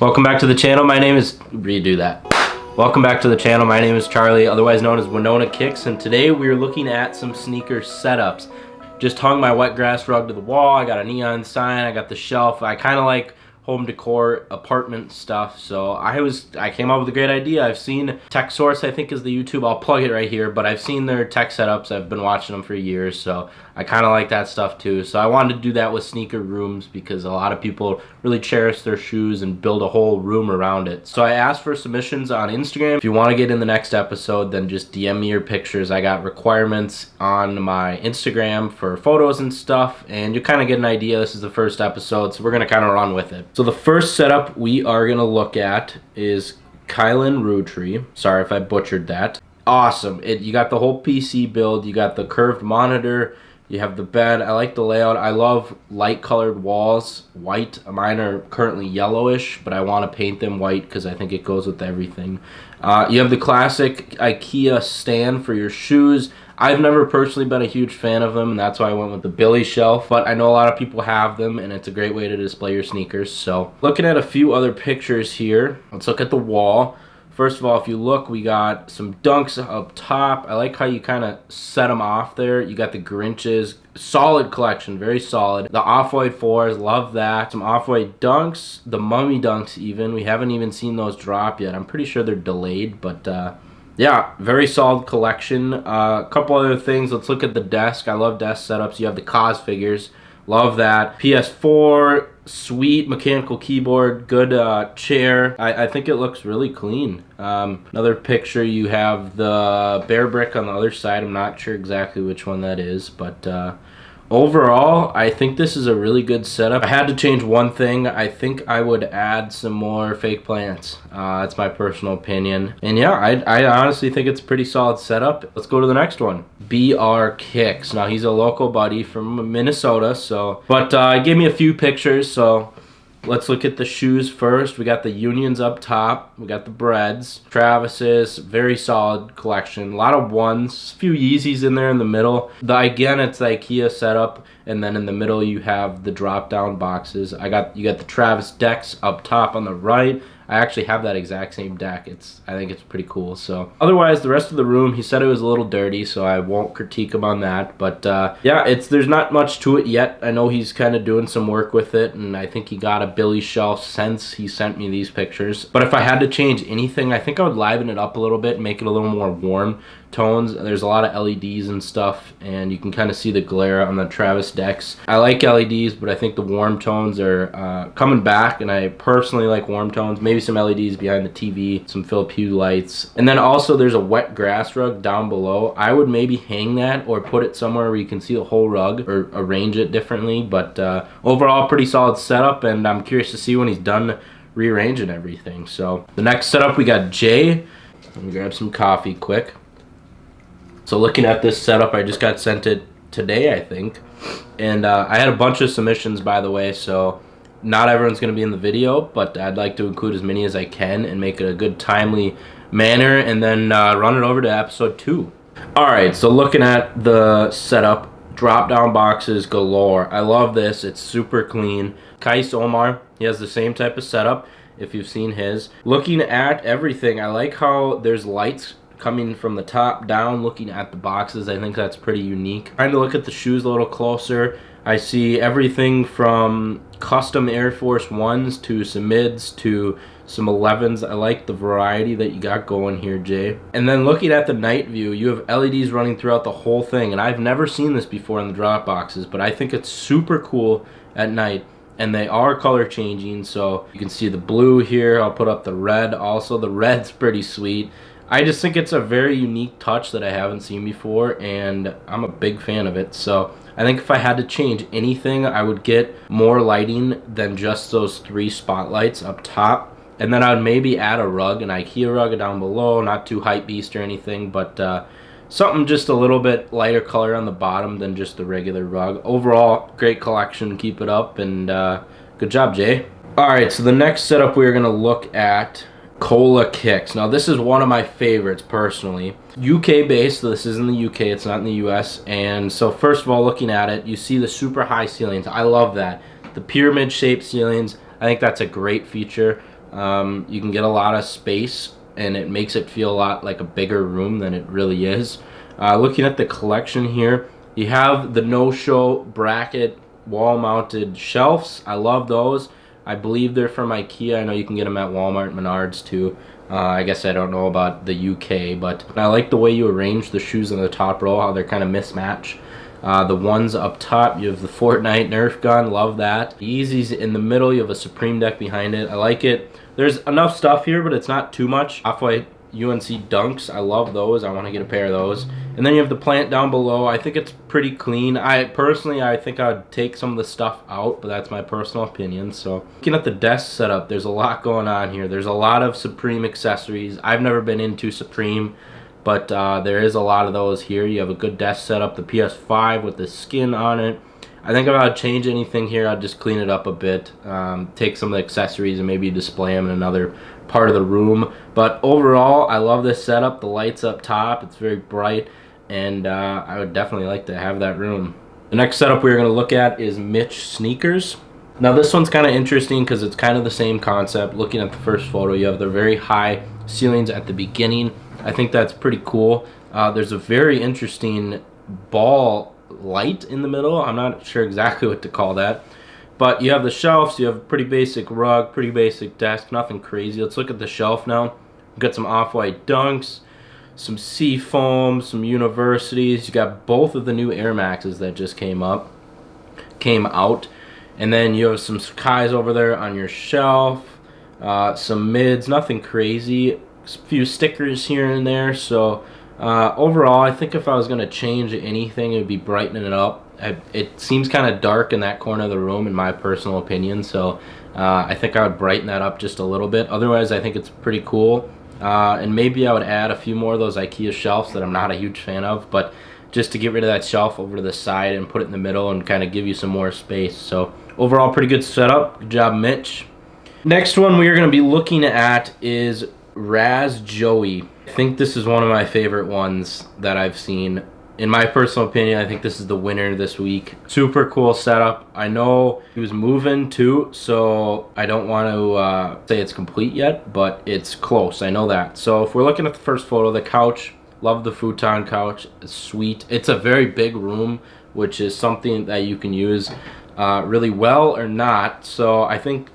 Welcome back to the channel. My name is Welcome back to the channel. My name is Charlie, otherwise known as Winona Kicks, and today we're looking at some sneaker setups. Just hung my wet grass rug to the wall. I got a neon sign. I got the shelf. I kind of like home decor apartment stuff, so I came up with a great idea. I've seen Tech Source, I think is the YouTube, I'll plug it right here, but I've seen their tech setups. I've been watching them for years, so I kind of like that stuff too. So I wanted to do that with sneaker rooms because a lot of people really cherish their shoes and build a whole room around it. So I asked for submissions on Instagram. If you want to get in the next episode, then just DM me your pictures. I got requirements on my Instagram for photos and stuff, and you kind of get an idea. This is the first episode, so we're going to kind of run with it. So the first setup we are going to look at is Kylin Rootree. Sorry if I butchered that. Awesome. You got the whole PC build. You got the curved monitor. You have the bed. I like the layout. I love light colored walls. White. Mine are currently yellowish, but I want to paint them white because I think it goes with everything. You have the classic IKEA stand for your shoes. I've never personally been a huge fan of them, and that's why I went with the Billy shelf, but I know a lot of people have them, and it's a great way to display your sneakers. So looking at a few other pictures here, let's look at the wall. First of all, if you look, we got some Dunks up top. I like how you kind of set them off there. You got the Grinches. Solid collection, very solid. The Off-White 4s, love that. Some Off-White Dunks, the Mummy Dunks even. We haven't even seen those drop yet. I'm pretty sure they're delayed, but yeah, very solid collection. A couple other things. Let's look at the desk. I love desk setups. You have the Cos figures. Love that. PS4, sweet mechanical keyboard, good chair. I think it looks really clean. Another picture, you have the Bear Brick on the other side. I'm not sure exactly which one that is, but overall, I think this is a really good setup. I had to change one thing. I think I would add some more fake plants. That's my personal opinion. And yeah, I honestly think it's a pretty solid setup. Let's go to the next one. BR Kicks. Now, he's a local buddy from Minnesota, but he gave me a few pictures, so let's look at the shoes first. We got the Unions up top. We got the Breads. Travis's, very solid collection. A lot of ones. A few Yeezys in there in the middle. Again, it's the IKEA setup. And then in the middle, you have the drop-down boxes. You got the Travis decks up top on the right. I actually have that exact same deck. I think it's pretty cool. So otherwise, the rest of the room, he said it was a little dirty, so I won't critique him on that. But yeah, there's not much to it yet. I know he's kind of doing some work with it, and I think he got a Billy shelf since he sent me these pictures. But if I had to change anything, I think I would liven it up a little bit and make it a little more warm tones. There's a lot of LEDs and stuff, and you can kind of see the glare on the Travis decks. I like LEDs, but I think the warm tones are coming back, and I personally like warm tones. Maybe some LEDs behind the TV, some Philip Hue lights. And then also there's a wet grass rug down below. I would maybe hang that or put it somewhere where you can see the whole rug or arrange it differently, but overall pretty solid setup, and I'm curious to see when he's done rearranging everything. So the next setup, we got Jay. Let me grab some coffee quick. So looking at this setup, I just got sent it today, I think. And I had a bunch of submissions, by the way, so not everyone's going to be in the video, but I'd like to include as many as I can and make it a good, timely manner, and then run it over to episode 2. Alright, so looking at the setup, drop-down boxes galore. I love this. It's super clean. Kais Omar, he has the same type of setup, if you've seen his. Looking at everything, I like how there's lights coming from the top down, looking at the boxes. I think that's pretty unique. Trying to look at the shoes a little closer, I see everything from custom Air Force 1s to some mids to some 11s. I like the variety that you got going here, Jay. And then looking at the night view, you have LEDs running throughout the whole thing, and I've never seen this before in the drop boxes, but I think it's super cool at night. And they are color changing, so you can see the blue here. I'll put up the red also. The red's pretty sweet. I just think it's a very unique touch that I haven't seen before, and I'm a big fan of it. So I think if I had to change anything, I would get more lighting than just those 3 spotlights up top. And then I would maybe add a rug, an IKEA rug down below, not too hype beast or anything, but something just a little bit lighter color on the bottom than just the regular rug. Overall, great collection. Keep it up, and good job, Jay. Alright, so the next setup we're going to look at, Cola Kicks. Now, this is one of my favorites personally. UK based, so this is in the UK, it's not in the US. And so first of all, looking at it, you see the super high ceilings. I love that. The pyramid shaped ceilings, I think that's a great feature. You can get a lot of space, and it makes it feel a lot like a bigger room than it really is. Looking at the collection here, you have the no-show bracket wall-mounted shelves. I love those. I believe they're from IKEA. I know you can get them at Walmart, Menards too. I guess I don't know about the UK, but I like the way you arrange the shoes on the top row, how they're kind of mismatched. The ones up top, you have the Fortnite Nerf gun, love that. The Yeezys in the middle, you have a Supreme deck behind it. I like it. There's enough stuff here, but it's not too much. Off-White UNC Dunks, I love those. I want to get a pair of those. And then you have the plant down below. I think it's pretty clean. I think I'd take some of the stuff out, but that's my personal opinion. So looking at the desk setup, there's a lot going on here. There's a lot of Supreme accessories. I've never been into Supreme, but there is a lot of those here. You have a good desk setup, the PS5 with the skin on it. I think if I would change anything here, I'd just clean it up a bit, take some of the accessories and maybe display them in another part of the room. But overall, I love this setup. The lights up top, it's very bright, and I would definitely like to have that room. The next setup we're going to look at is Mitch sneakers. Now this one's kind of interesting because it's kind of the same concept. Looking at the first photo, you have the very high ceilings at the beginning. I think that's pretty cool. There's a very interesting ball light in the middle. I'm not sure exactly what to call that, but you have the shelves. You have a pretty basic rug, pretty basic desk, nothing crazy. Let's look at the shelf now. We've got some Off-White Dunks, some Seafoam, some Universities. You got both of the new Air Maxes that just came out, and then you have some Skies over there on your shelf, some mids, nothing crazy, a few stickers here and there. So overall, I think if I was going to change anything, it would be brightening it up. It seems kind of dark in that corner of the room, in my personal opinion, so I think I would brighten that up just a little bit. Otherwise, I think it's pretty cool. And maybe I would add a few more of those IKEA shelves that I'm not a huge fan of, but just to get rid of that shelf over to the side and put it in the middle and kind of give you some more space. So overall, pretty good setup. Good job, Mitch. Next one we are going to be looking at is Razz Joey. I think this is one of my favorite ones that I've seen. In my personal opinion, I think this is the winner this week. Super cool setup. I know he was moving too, so I don't want to say it's complete yet, but it's close. I know that. So if we're looking at the first photo, the couch, love the futon couch. It's sweet. It's a very big room, which is something that you can use really well or not. So I think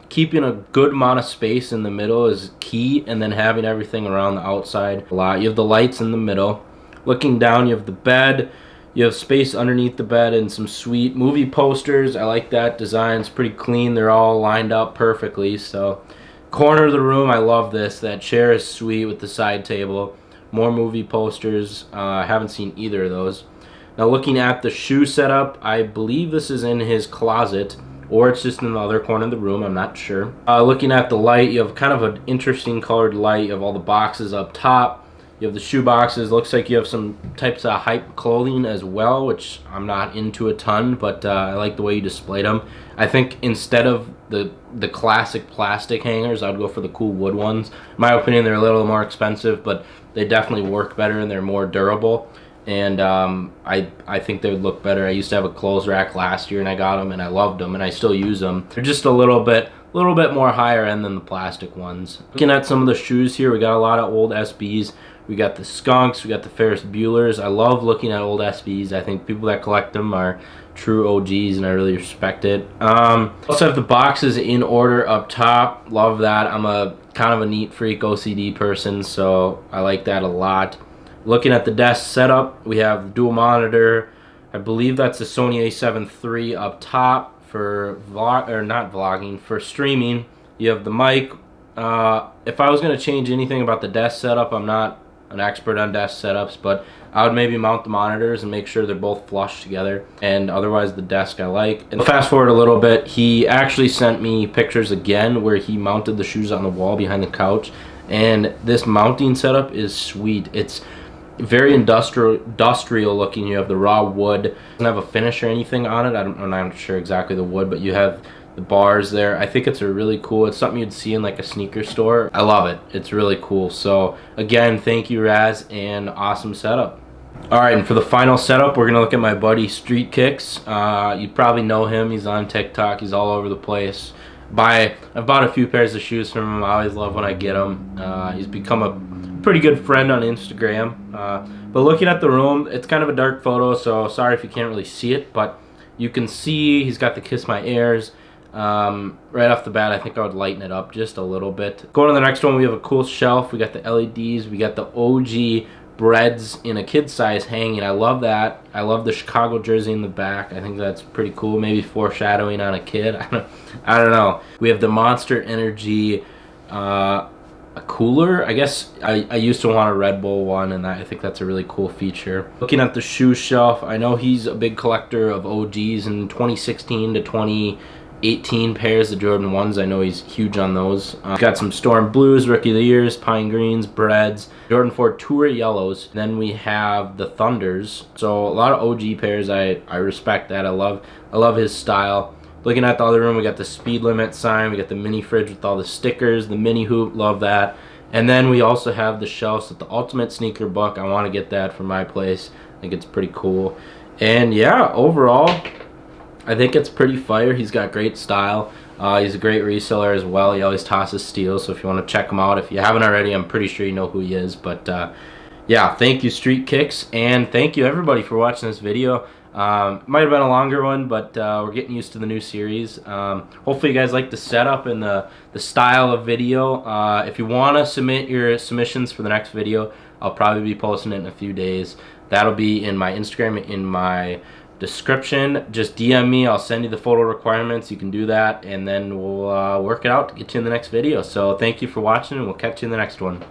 keeping a good amount of space in the middle is key, and then having everything around the outside a lot. You have the lights in the middle. Looking down, you have the bed. You have space underneath the bed and some sweet movie posters. I like that design. It's pretty clean. They're all lined up perfectly. So corner of the room, I love this. That chair is sweet with the side table. More movie posters. I haven't seen either of those. Now looking at the shoe setup, I believe this is in his closet, or it's just in the other corner of the room, I'm not sure. Looking at the light, you have kind of an interesting colored light. You have all the boxes up top. You have the shoe boxes. Looks like you have some types of hype clothing as well, which I'm not into a ton, but I like the way you displayed them. I think instead of the classic plastic hangers, I'd go for the cool wood ones. In my opinion, they're a little more expensive, but they definitely work better and they're more durable. And I think they would look better. I used to have a clothes rack last year, and I got them, and I loved them, and I still use them. They're just a little bit more higher end than the plastic ones. Looking at some of the shoes here, we got a lot of old SBs. We got the Skunks, we got the Ferris Buellers. I love looking at old SBs. I think people that collect them are true OGs, and I really respect it. Also have the boxes in order up top. Love that. I'm a kind of a neat freak OCD person, so I like that a lot. Looking at the desk setup, we have the dual monitor. I believe that's a Sony a7 III up top for for streaming. You have the mic. If I was going to change anything about the desk setup, I'm not an expert on desk setups, but I would maybe mount the monitors and make sure they're both flush together, and otherwise the desk I like. And fast forward a little bit, he actually sent me pictures again where he mounted the shoes on the wall behind the couch, and this mounting setup is sweet. It's very industrial looking. You have the raw wood. It doesn't have a finish or anything on it. I'm not sure exactly the wood, but you have the bars there. I think it's a really cool, it's something you'd see in like a sneaker store. I love it. It's really cool. So again, thank you, Razz, and awesome setup. Alright, and for the final setup, we're going to look at my buddy Street Kicks. You probably know him. He's on TikTok. He's all over the place. I've bought a few pairs of shoes from him. I always love when I get them. He's become a pretty good friend on Instagram. But looking at the room, it's kind of a dark photo, so sorry if you can't really see it, but you can see he's got the Kiss My Airs. Right off the bat, I think I would lighten it up just a little bit. Going to the next one, we have a cool shelf. We got the LEDs. We got the OG breads in a kid size hanging. I love that. I love the Chicago jersey in the back. I think that's pretty cool. Maybe foreshadowing on a kid. I don't know. We have the Monster Energy a cooler. I guess I used to want a Red Bull one, and I think that's a really cool feature. Looking at the shoe shelf, I know he's a big collector of OGs in 2016 to 2018 pairs, the Jordan 1s. I know he's huge on those. Got some Storm Blues, Rookie of the Years, Pine Greens, Breads, Jordan 4 Tour Yellows. Then we have the Thunders. So a lot of OG pairs. I respect that. I love his style. Looking at the other room, we got the speed limit sign. We got the mini fridge with all the stickers, the mini hoop. Love that. And then we also have the shelves with the Ultimate Sneaker Book. I want to get that for my place. I think it's pretty cool. And yeah, overall, I think it's pretty fire. He's got great style. He's a great reseller as well. He always tosses steals, so if you want to check him out, if you haven't already, I'm pretty sure you know who he is. But yeah, thank you, Street Kicks, and thank you everybody for watching this video. Might have been a longer one, but we're getting used to the new series. Hopefully you guys like the setup and the style of video. If you want to submit your submissions for the next video, I'll probably be posting it in a few days. That'll be in my Instagram, in my description. Just DM me. I'll send you the photo requirements. You can do that, and then we'll work it out to get you in the next video. So thank you for watching, and we'll catch you in the next one.